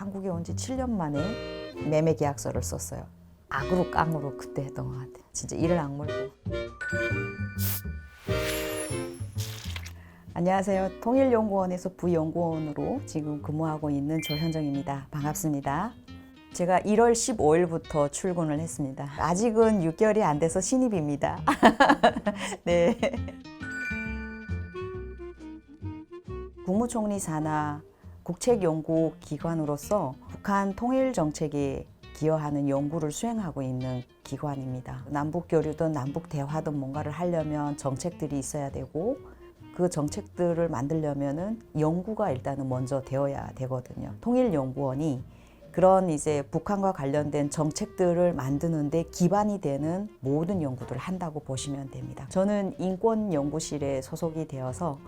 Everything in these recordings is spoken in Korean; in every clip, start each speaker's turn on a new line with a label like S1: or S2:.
S1: 한국에 온 지 7년 만에 매매 계약서를 썼어요. 악으로 깡으로 그때 했던 것 같아요. 진짜 이를 악물고. 안녕하세요. 통일연구원에서 부연구원으로 지금 근무하고 있는 조현정입니다. 반갑습니다. 제가 1월 15일부터 출근을 했습니다. 아직은 6개월이 안 돼서 신입입니다. 네. 국무총리 산하 국책연구기관으로서 북한 통일 정책에 기여하는 연구를 수행하고 있는 기관입니다. 남북교류든 남북대화든 뭔가를 하려면 정책들이 있어야 되고 그 정책들을 만들려면은 연구가 일단은 먼저 되어야 되거든요. 통일연구원이 그런 이제 북한과 관련된 정책들을 만드는데 기반이 되는 모든 연구들을 한다고 보시면 됩니다. 저는 인권연구실에 소속이 되어서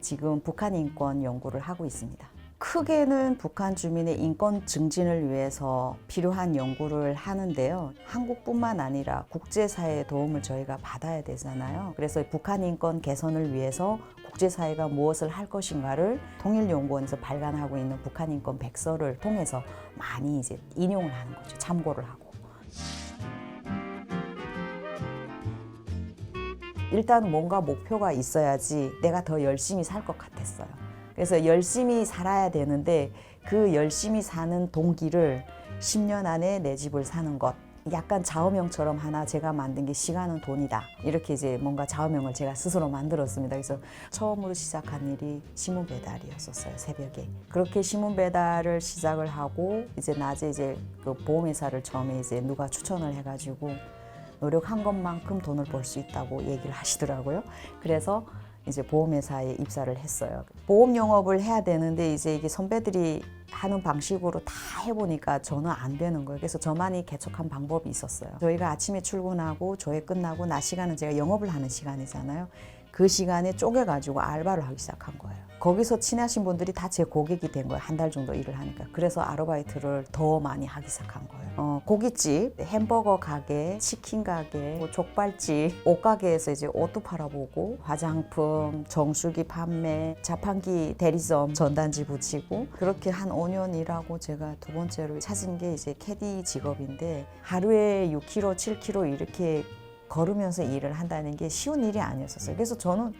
S1: 지금 북한 인권 연구를 하고 있습니다. 크게는 북한 주민의 인권 증진을 위해서 필요한 연구를 하는데요. 한국뿐만 아니라 국제사회의 도움을 저희가 받아야 되잖아요. 그래서 북한 인권 개선을 위해서 국제사회가 무엇을 할 것인가를 통일연구원에서 발간하고 있는 북한 인권 백서를 통해서 많이 이제 인용을 하는 거죠. 참고를 하고. 일단 뭔가 목표가 있어야지 내가 더 열심히 살 것 같았어요. 그래서 열심히 살아야 되는데 그 열심히 사는 동기를 10년 안에 내 집을 사는 것. 약간 좌우명처럼 하나 제가 만든 게 시간은 돈이다. 이렇게 이제 뭔가 좌우명을 제가 스스로 만들었습니다. 그래서 처음으로 시작한 일이 신문 배달이었었어요. 새벽에. 그렇게 신문 배달을 시작을 하고 이제 낮에 이제 그 보험회사를 처음에 이제 누가 추천을 해가지고 노력한 것만큼 돈을 벌 수 있다고 얘기를 하시더라고요. 그래서 이제 보험회사에 입사를 했어요. 보험 영업을 해야 되는데 이제 이게 선배들이 하는 방식으로 다 해보니까 저는 안 되는 거예요. 그래서 저만이 개척한 방법이 있었어요. 저희가 아침에 출근하고 조회 끝나고 낮 시간은 제가 영업을 하는 시간이잖아요. 그 시간에 쪼개가지고 알바를 하기 시작한 거예요. 거기서 친하신 분들이 다 제 고객이 된 거예요. 한 달 정도 일을 하니까. 그래서 아르바이트를 더 많이 하기 시작한 거예요. 고깃집, 햄버거 가게, 치킨 가게, 뭐 족발집, 옷가게에서 이제 옷도 팔아보고 화장품, 정수기 판매, 자판기 대리점 전단지 붙이고 그렇게 한 5년 일하고 제가 두 번째로 찾은 게 이제 캐디 직업인데 하루에 6km, 7km 이렇게 걸으면서 일을 한다는 게 쉬운 일이 아니었어요. 그래서 저는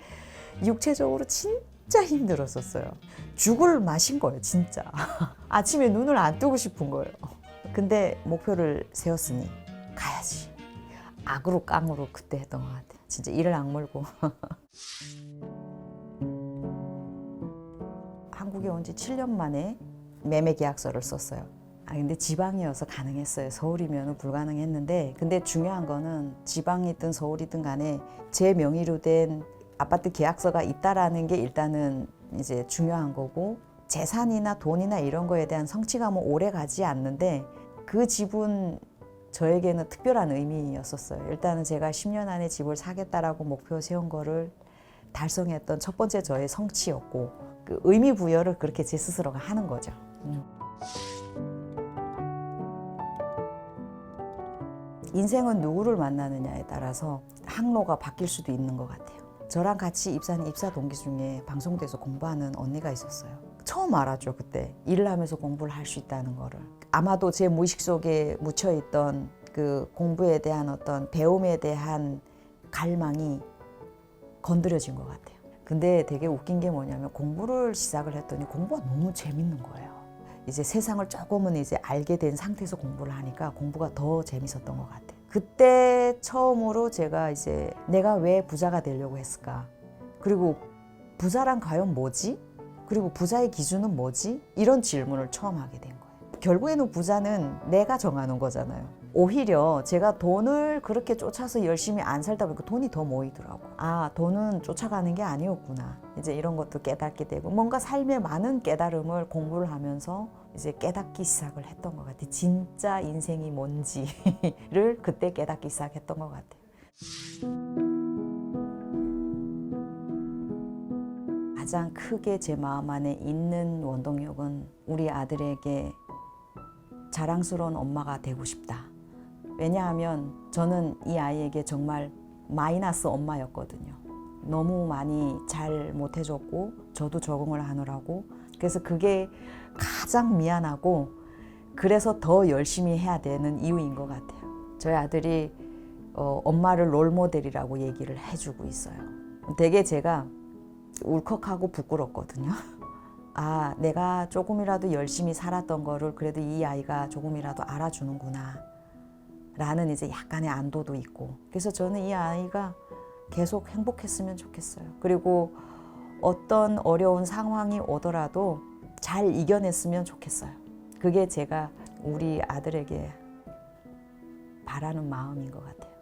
S1: 육체적으로 진짜 힘들었었어요. 죽을 마신 거예요, 진짜. 아침에 눈을 안 뜨고 싶은 거예요. 근데 목표를 세웠으니 가야지. 악으로 깡으로 그때 했던 것 같아요. 진짜 이를 악물고. 한국에 온 지 7년 만에 매매 계약서를 썼어요. 근데 지방이어서 가능했어요. 서울이면 불가능했는데 근데 중요한 거는 지방이든 서울이든 간에 제 명의로 된 아파트 계약서가 있다라는 게 일단은 이제 중요한 거고 재산이나 돈이나 이런 거에 대한 성취감은 오래 가지 않는데 그 집은 저에게는 특별한 의미였었어요. 일단은 제가 10년 안에 집을 사겠다라고 목표 세운 거를 달성했던 첫 번째 저의 성취였고 그 의미 부여를 그렇게 제 스스로가 하는 거죠. 인생은 누구를 만나느냐에 따라서 항로가 바뀔 수도 있는 것 같아요. 저랑 같이 입사한 입사 동기 중에 방송대에서 공부하는 언니가 있었어요. 처음 알았죠, 그때. 일을 하면서 공부를 할 수 있다는 거를. 아마도 제 무의식 속에 묻혀있던 그 공부에 대한 어떤 배움에 대한 갈망이 건드려진 것 같아요. 근데 되게 웃긴 게 뭐냐면 공부를 시작을 했더니 공부가 너무 재밌는 거예요. 이제 세상을 조금은 이제 알게 된 상태에서 공부를 하니까 공부가 더 재밌었던 것 같아요. 그때 처음으로 제가 이제 내가 왜 부자가 되려고 했을까? 그리고 부자란 과연 뭐지? 그리고 부자의 기준은 뭐지? 이런 질문을 처음 하게 된 거예요. 결국에는 부자는 내가 정하는 거잖아요. 오히려 제가 돈을 그렇게 쫓아서 열심히 안 살다 보니까 돈이 더 모이더라고. 아, 돈은 쫓아가는 게 아니었구나. 이제 이런 것도 깨닫게 되고 뭔가 삶의 많은 깨달음을 공부를 하면서 이제 깨닫기 시작을 했던 것 같아요. 진짜 인생이 뭔지를 그때 깨닫기 시작했던 것 같아요. 가장 크게 제 마음 안에 있는 원동력은 우리 아들에게 자랑스러운 엄마가 되고 싶다. 왜냐하면 저는 이 아이에게 정말 마이너스 엄마였거든요. 너무 많이 잘 못해줬고 저도 적응을 하느라고 그래서 그게 가장 미안하고 그래서 더 열심히 해야 되는 이유인 것 같아요. 저희 아들이 엄마를 롤모델이라고 얘기를 해주고 있어요. 되게 제가 울컥하고 부끄럽거든요. 아, 내가 조금이라도 열심히 살았던 거를 그래도 이 아이가 조금이라도 알아주는구나 라는 이제 약간의 안도도 있고, 그래서 저는 이 아이가 계속 행복했으면 좋겠어요. 그리고 어떤 어려운 상황이 오더라도 잘 이겨냈으면 좋겠어요. 그게 제가 우리 아들에게 바라는 마음인 것 같아요.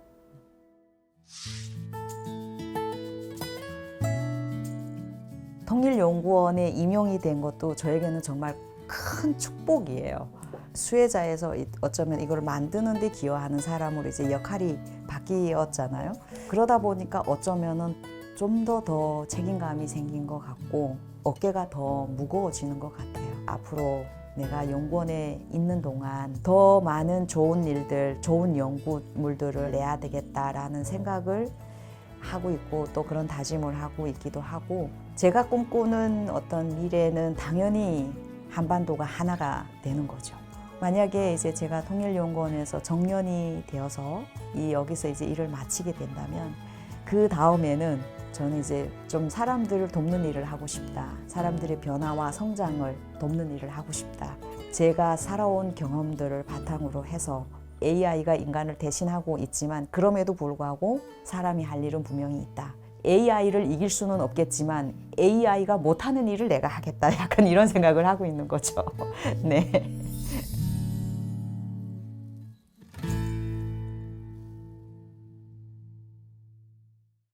S1: 통일연구원에 임용이 된 것도 저에게는 정말 큰 축복이에요. 수혜자에서 어쩌면 이걸 만드는 데 기여하는 사람으로 이제 역할이 바뀌었잖아요. 그러다 보니까 어쩌면은 좀 더 책임감이 생긴 것 같고 어깨가 더 무거워지는 것 같아요. 앞으로 내가 연구원에 있는 동안 더 많은 좋은 일들, 좋은 연구물들을 내야 되겠다라는 생각을 하고 있고, 또 그런 다짐을 하고 있기도 하고, 제가 꿈꾸는 어떤 미래는 당연히 한반도가 하나가 되는 거죠. 만약에 이제 제가 통일연구원에서 정년이 되어서 여기서 이제 일을 마치게 된다면, 그 다음에는 저는 이제 좀 사람들을 돕는 일을 하고 싶다. 사람들의 변화와 성장을 돕는 일을 하고 싶다. 제가 살아온 경험들을 바탕으로 해서 AI가 인간을 대신하고 있지만 그럼에도 불구하고 사람이 할 일은 분명히 있다. AI를 이길 수는 없겠지만 AI가 못하는 일을 내가 하겠다. 약간 이런 생각을 하고 있는 거죠. 네.